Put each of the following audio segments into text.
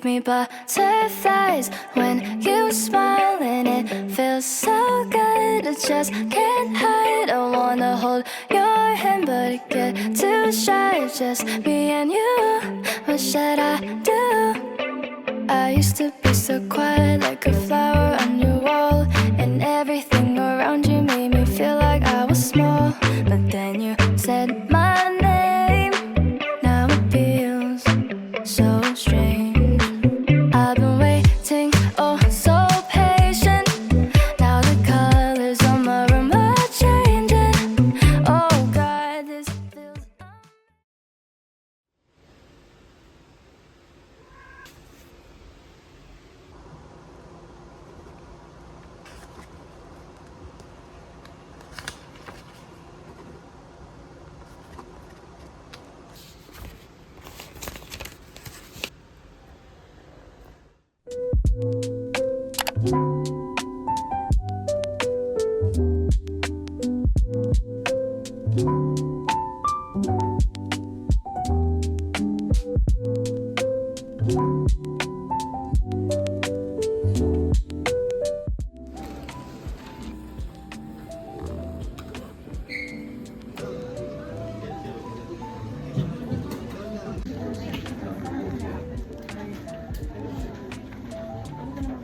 give me butterflies when you smile, and it feels so good. I just can't hide. I wanna hold your hand, but I get too shy. Just me and you. What should I do? I used to be so quiet, like a flower on your wall, and everything around you made me feel like I was small. But then you said my name. Now it feels so strange. I've been waiting, oh so patient. Now the colors on my room are changing. Oh God, this feels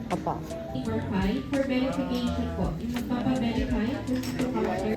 Apa. For verification po. Yung magpapa-verify kung counter.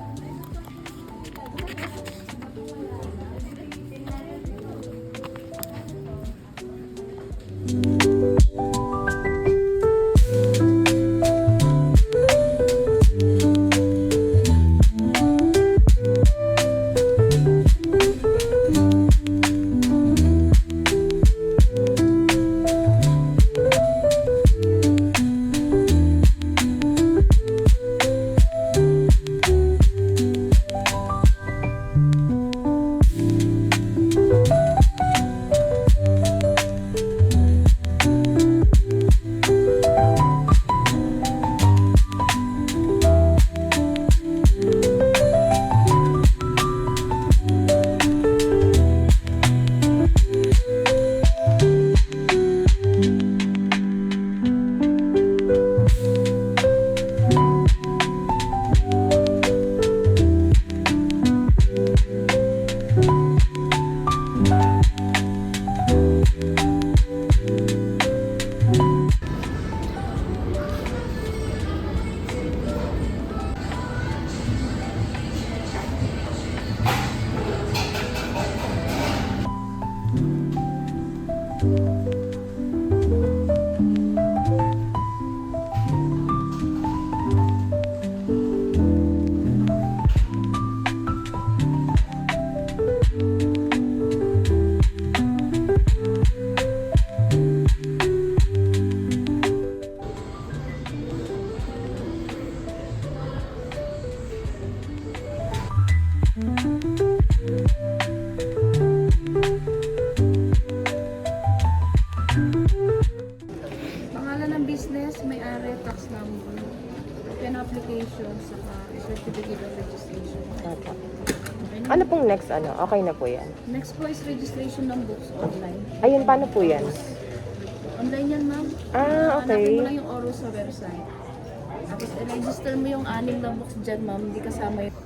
application sa certificate of registration. Opo. Ano pong next ano? Okay na po yan. Next po is registration ng books online. Ayun, paano po yan? Online yan, ma'am. Ah, okay. Hanapin mo lang yung Oro sa website. Tapos i-register mo yung 6 na books dyan, ma'am. Hindi kasama yung...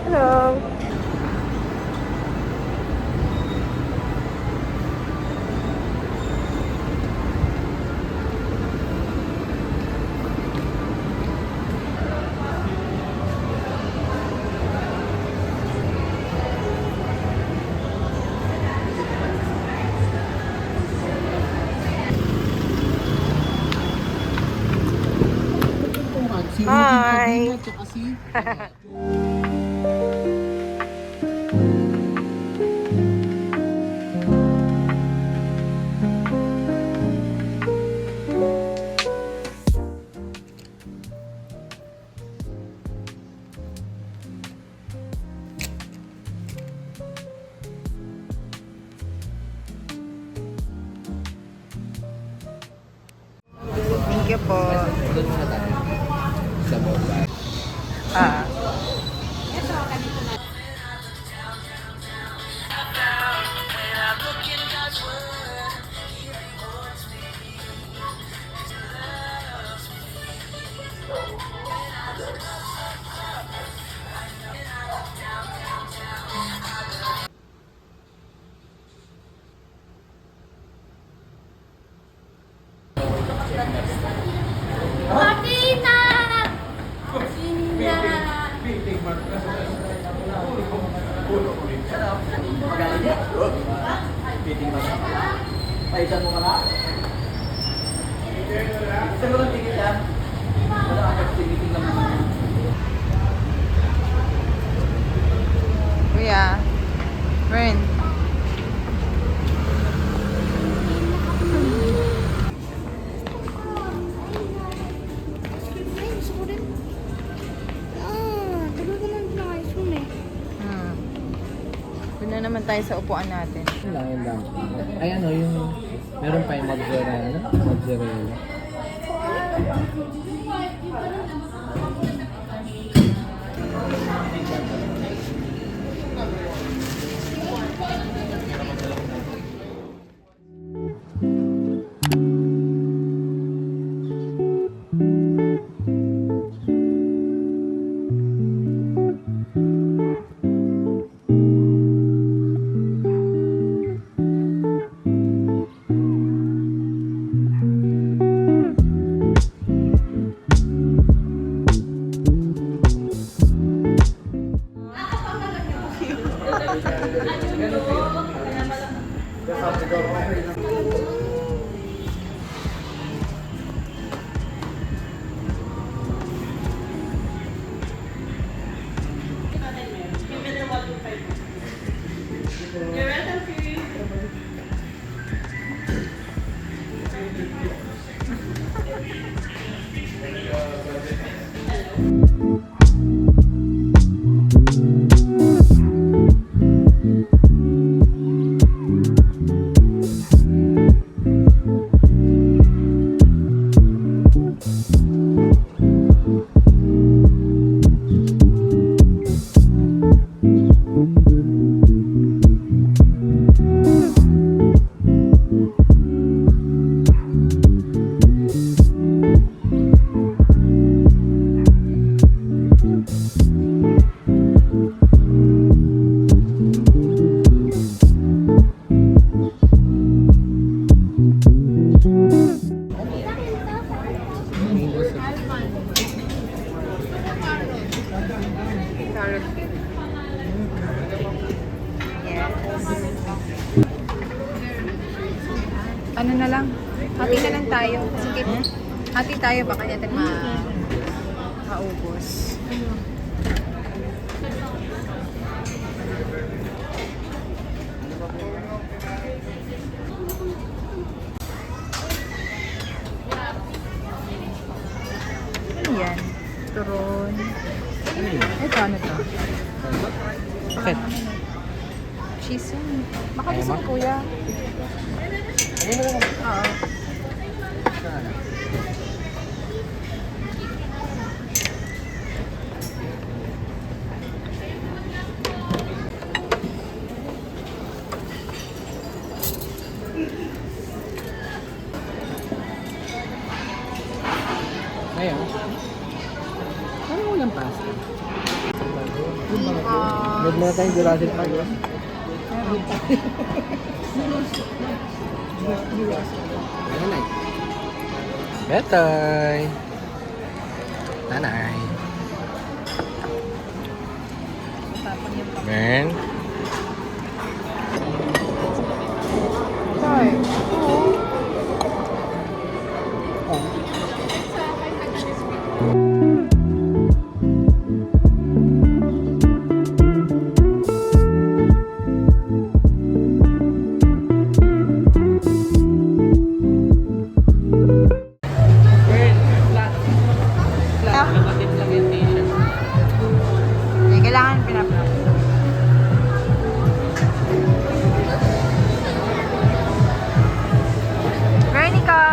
Hello. Thank you po. Doon muna tayo. Sa baba. Ah. Paisan mo ka na? Saan mo ng ticket yan? Wala ka pag-ticketing naman. Kuya. Bern. Doon na naman tayo sa upuan natin. Ano lang yung dumpling? Ay ano yung... Meron pa yung mozzarella. Mozzarella. Ano na lang? Hati na lang tayo. Sige. Hati tayo baka natin maubos. Ano yan? Turon. Ito ano to? Bakit? Cheese yan. Baka gusto mo kuya. Oo. Ngayon? Ano mo ng pasta? Huwag mo na tayong Jurassic Park. Nanay. Betoy. Nanay. Ben. Sorry. Kailangan pinapalak. Veronica!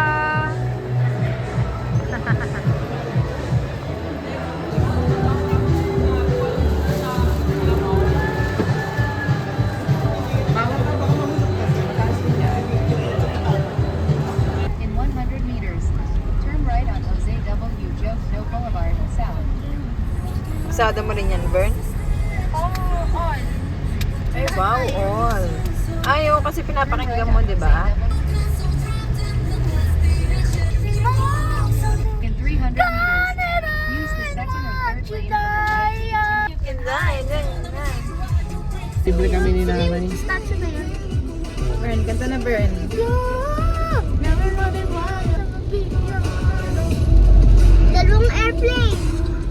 In 100 meters, turn right on Jose W. Joe Boulevard South. Pasada mo rin yan, Vern? Ay, wow, all. Ayaw, kasi pinapakinggan mo, di ba? In 300 meters, use the second or third lane of the Simple kami ni nanay. Vern, kanta na, Vern. Dalawang airplane.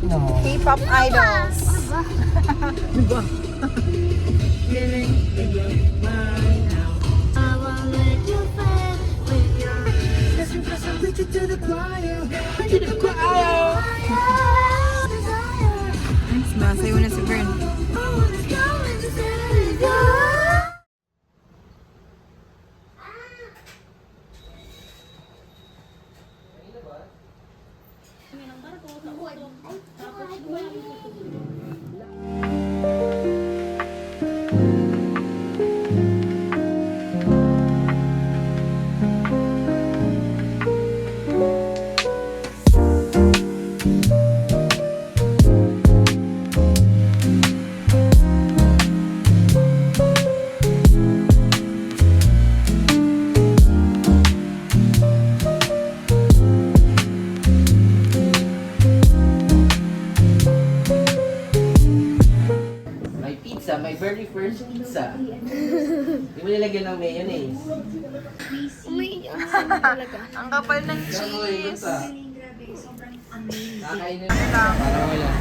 No. K-pop idols. Diba? Sumasayaw na si Vern. My pizza, my very first pizza. Hindi mo nilagyan ng mayonnaise. Ang kapal ng Gagawin cheese. sa. Kakainin mo. Parang wala.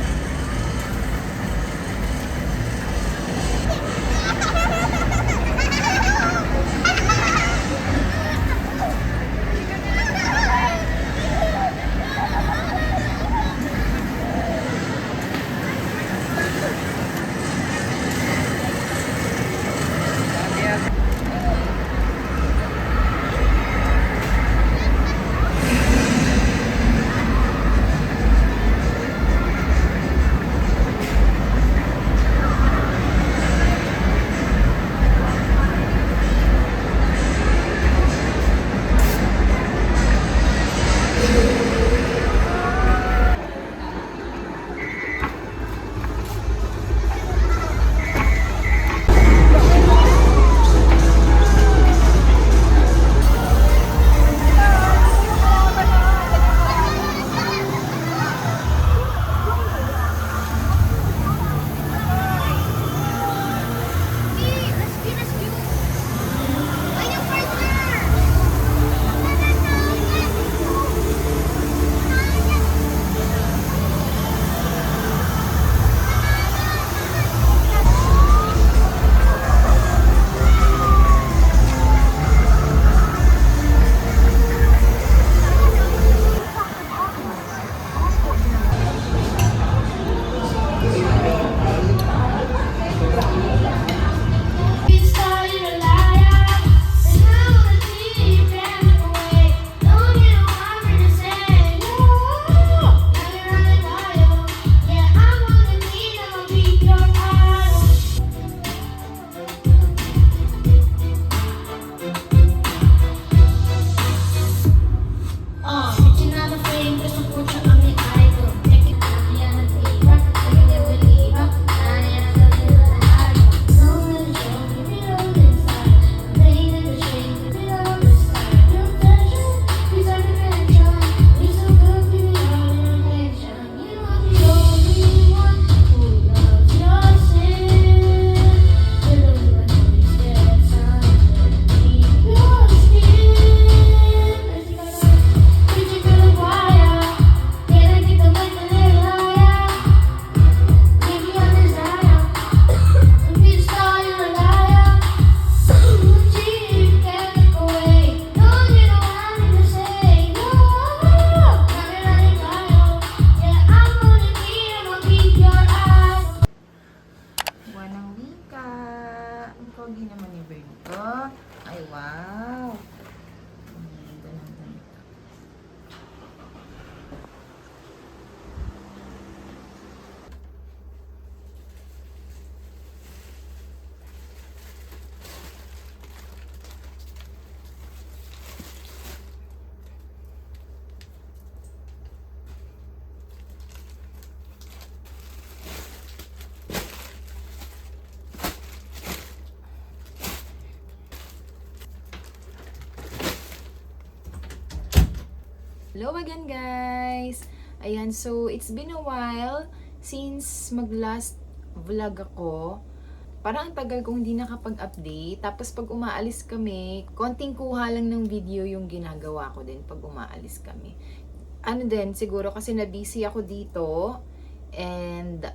Wow! Hello again guys! Ayan, so it's been a while since mag-last vlog ako. Parang ang tagal kong hindi nakapag-update. Tapos pag umaalis kami, konting kuha lang ng video yung ginagawa ko din pag umaalis kami. Ano din, siguro kasi na-busy ako dito. And,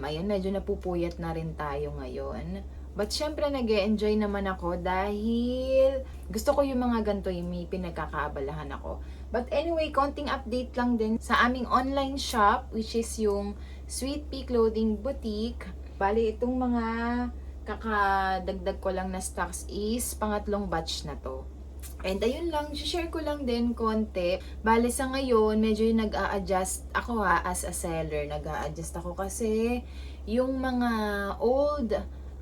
ayun, medyo napupuyat na rin tayo ngayon. But syempre nag-e-enjoy naman ako dahil gusto ko yung mga ganito, yung may pinagkakaabalahan ako. But anyway, konting update lang din sa aming online shop, which is yung Sweet Pea Clothing Boutique. Bali, itong mga kakadagdag ko lang na stocks is pangatlong batch na to. And ayun lang, share ko lang din konti. Bali sa ngayon, medyo yung nag-a-adjust ako as a seller. Nag-a-adjust ako kasi yung mga old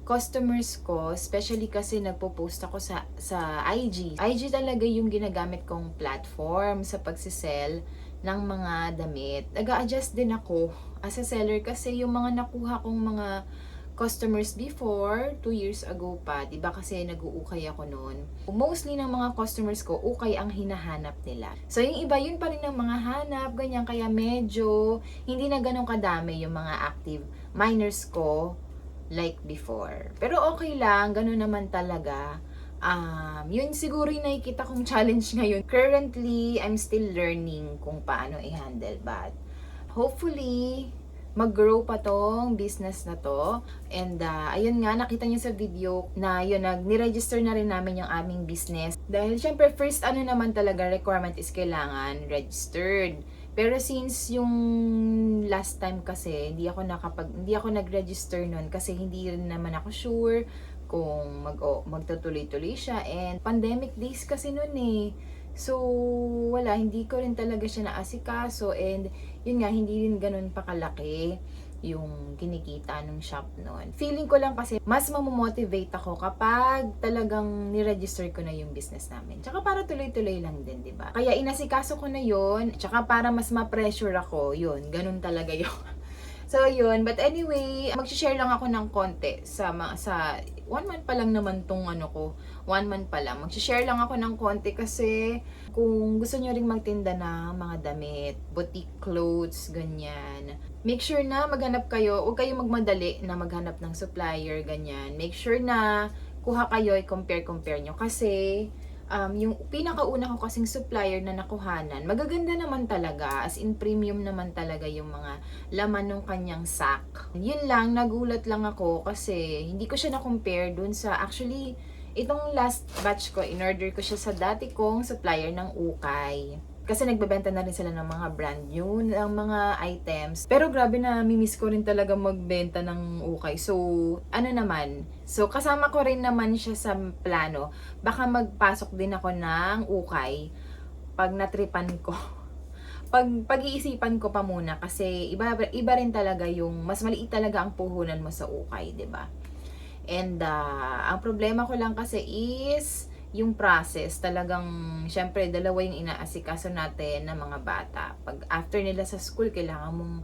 customers ko, especially kasi nagpo-post ako sa IG. IG talaga yung ginagamit kong platform sa pagsisell ng mga damit. Nag-a-adjust din ako as a seller kasi yung mga nakuha kong mga customers before, 2 years ago pa, diba kasi nag-uukay ako noon. Mostly ng mga customers ko, ukay ang hinahanap nila. So yung iba, yun pa rin ng mga hanap, ganyan, kaya medyo hindi na ganun kadami yung mga active minors ko like before. Pero okay lang, ganun naman talaga. Yun siguro yung nakikita kong challenge ngayon. Currently, I'm still learning kung paano i-handle, but hopefully, mag-grow pa tong business na to. And ayun nga, nakita niyo sa video na yun, ni-register na rin namin yung aming business. Dahil syempre, first ano naman talaga, requirement is kailangan registered. Pero since yung last time kasi, hindi ako nag-register nun kasi hindi rin naman ako sure kung magtutuloy-tuloy siya. And pandemic days kasi nun eh. So, wala, hindi ko rin talaga siya naasikaso. And yun nga, hindi rin ganun pakalaki yung kinikita ng shop noon. Feeling ko lang kasi mas mamomotivate ako kapag talagang ni-register ko na yung business namin. Tsaka para tuloy-tuloy lang din, di ba? Kaya inasikaso ko na yun, tsaka para mas ma-pressure ako, yun, ganun talaga yun. So, yun. But anyway, mag-share lang ako ng konti sa 1 month pa lang naman tong ano ko. 1 month pa lang. Mag-share lang ako ng konti kasi kung gusto nyo ring magtinda ng mga damit, boutique clothes, ganyan. Make sure na maghanap kayo, huwag kayo magmadali na maghanap ng supplier, ganyan. Make sure na kuha kayo, i-compare nyo. Kasi, yung pinakauna ko kasing supplier na nakuhanan, magaganda naman talaga, as in premium naman talaga yung mga laman ng kanyang sack. Yun lang, nagulat lang ako kasi hindi ko siya na-compare dun sa, actually, itong last batch ko, in-order ko siya sa dati kong supplier ng ukay. Kasi nagbebenta na rin sila ng mga brand new, ng mga items. Pero grabe na, mimiss ko rin talaga magbenta ng ukay. So, ano naman? So, kasama ko rin naman siya sa plano. Baka magpasok din ako ng ukay pag natripan ko. Pag-iisipan ko pa muna kasi iba rin talaga yung, mas maliit talaga ang puhunan mo sa ukay, 'di ba? And, ang problema ko lang kasi is, yung process, talagang, syempre, dalawa yung inaasikaso natin ng mga bata. Pag after nila sa school, kailangan mong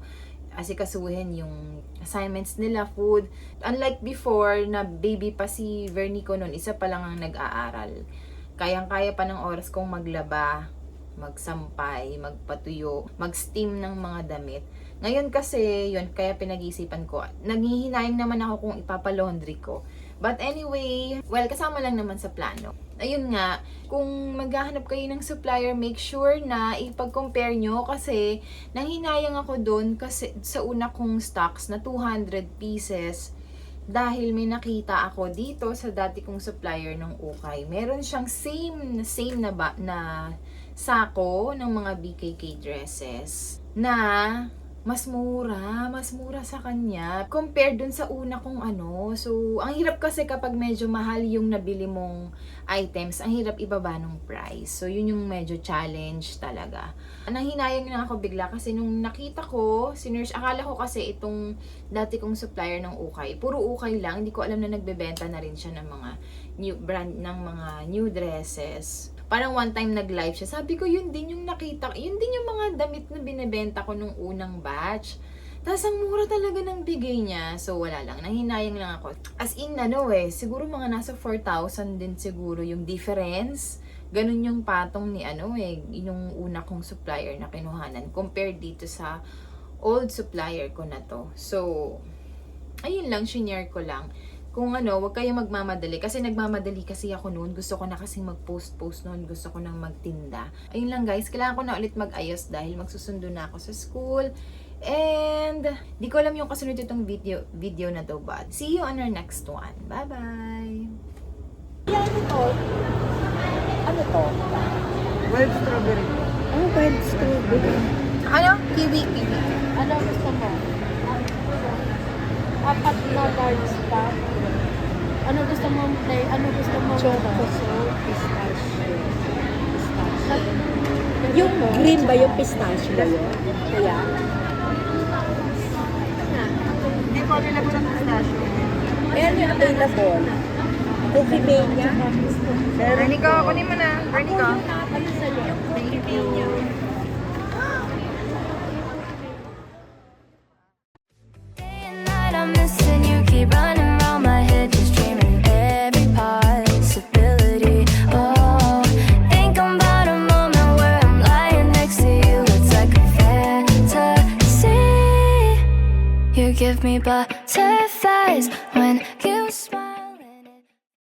asikasuhin yung assignments nila, food. Unlike before, na baby pa si Vernico noon, isa pa lang ang nag-aaral. Kayang-kaya pa ng oras kong maglaba, magsampay, magpatuyo, mag-steam ng mga damit. Ngayon kasi, yun, kaya pinag-iisipan ko. Naghihinayang naman ako kung ipapalaundry ko. But anyway, well, kasama lang naman sa plano. Ayun nga, kung maghahanap kayo ng supplier, make sure na ipag-compare nyo kasi nanghinayang ako doon kasi sa una kong stocks na 200 pieces dahil may nakita ako dito sa dati kong supplier ng ukay. Meron siyang same na sako ng mga BKK dresses na mas mura sa kanya compared dun sa una kong ano. So, ang hirap kasi kapag medyo mahal yung nabili mong items, ang hirap ibaba ng price. So, yun yung medyo challenge talaga. Nanghinayang na ako bigla kasi nung nakita ko, akala ko kasi itong dati kong supplier ng ukay, puro ukay lang, hindi ko alam na nagbebenta na rin siya ng mga new brand, ng mga new dresses. Parang one time nag-live siya. Sabi ko, yun din yung nakita, yun din yung mga damit na binebenta ko nung unang batch. Tapos ang mura talaga ng bigay niya. So wala lang, nanghinayang lang ako. As in, siguro mga nasa 4,000 din siguro yung difference. Ganun yung patong ni yung una kong supplier na kinuhanan compared dito sa old supplier ko na to. So, ayun lang, shinare ko lang. Kung wag kayong magmamadali. Kasi nagmamadali kasi ako noon. Gusto ko na kasi mag-post noon. Gusto ko nang magtinda. Ayun lang guys, kailangan ko na ulit mag-ayos dahil magsusundo na ako sa school. And, di ko alam yung kasunod itong video na to, but see you on our next one. Bye-bye! Ano to? Wild strawberry. Ano wild strawberry? Kiwi. Ano gusto mo? Apat na large pack. Ano gusto mo play? Ano gusto mo? Choco pistachio. Yung green ba yung pistachio ba yun? Kaya? Hindi po available ang pistachio. Ayan yung available. Coffee mania. Bernie ko, kunin mo na. Bernie ko. Ano sa'yo? Coffee mania. Day and night I'm missing you, keep running around my head, just dreaming every possibility. Oh, think about a moment where I'm lying next to you. It's like a fantasy. You give me butterflies when you